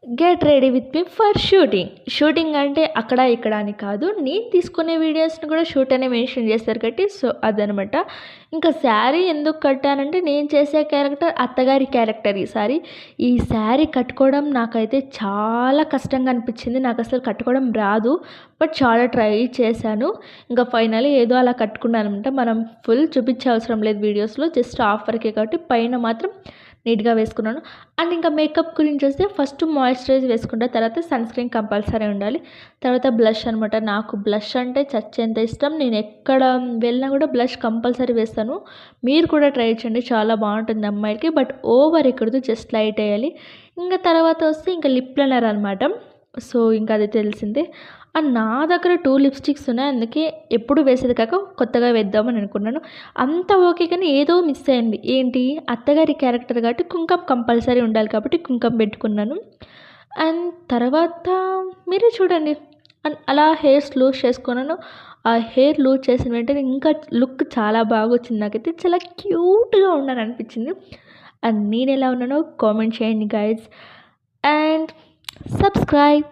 Get ready with me for shooting. Shooting అంటే అక్కడ ఇక్కడ అని కాదు. నేను తీసుకునే వీడియోస్‌ని కూడా షూట్ అనే మెన్షన్ చేస్తారు కాబట్టి సో, అదనమాట. ఇంకా శారీ ఎందుకు కట్టానంటే నేను చేసే క్యారెక్టర్ అత్తగారి క్యారెక్టర్ ఈసారి. ఈ శారీ కట్టుకోవడం నాకైతే చాలా కష్టంగా అనిపించింది. నాకసలు కట్టుకోవడం రాదు. బట్ చాలా ట్రై చేశాను. ఇంకా ఫైనల్లీ ఏదో అలా కట్టుకున్నాననమాట. మనం ఫుల్ చూపించే అవసరం లేదు వీడియోస్‌లో. జస్ట్ హాఫ్ వరకే కాబట్టి పైన మాత్రం నీట్‌గా వేసుకున్నాను. అండ్ ఇంకా మేకప్ గురించి వస్తే ఫస్ట్ మాయిశ్చరైజ్ వేసుకుంటా. తర్వాత సన్ స్క్రీన్ కంపల్సరీ ఉండాలి. తర్వాత బ్లష్ అనమాట. నాకు బ్లష్ అంటే చచ్చేంత ఇష్టం. నేను ఎక్కడ వెళ్ళినా కూడా బ్లష్ కంపల్సరీ వేస్తాను. మీరు కూడా ట్రై చేయండి. చాలా బాగుంటుంది అమ్మాయిలకి. బట్ ఓవర్ ఎక్కడదు, జస్ట్ లైట్ వేయాలి. ఇంకా తర్వాత వస్తే ఇంకా లిప్ లైనర్ అనమాట. సో, ఇంకా అది తెలిసిందే. అండ్ నా దగ్గర 2 లిప్‌స్టిక్స్ ఉన్నాయి. అందుకే ఎప్పుడు వేసేది కాక కొత్తగా వేద్దామని అనుకున్నాను. అంతా ఓకే కానీ ఏదో మిస్ అయింది. ఏంటి, అత్తగారి క్యారెక్టర్ కాబట్టి కుంకం కంపల్సరీ ఉండాలి కాబట్టి కుంకం పెట్టుకున్నాను. అండ్ తర్వాత మీరే చూడండి. అండ్ అలా హెయిర్స్ లూజ్ చేసుకున్నాను. ఆ హెయిర్ లూజ్ చేసిన వెంటనే ఇంకా లుక్ చాలా బాగొచ్చింది. నాకైతే చాలా క్యూట్‌గా ఉన్నాననిపించింది. అండ్ నేనెలా ఉన్నానో కామెంట్ చేయండి గైస్. And subscribe.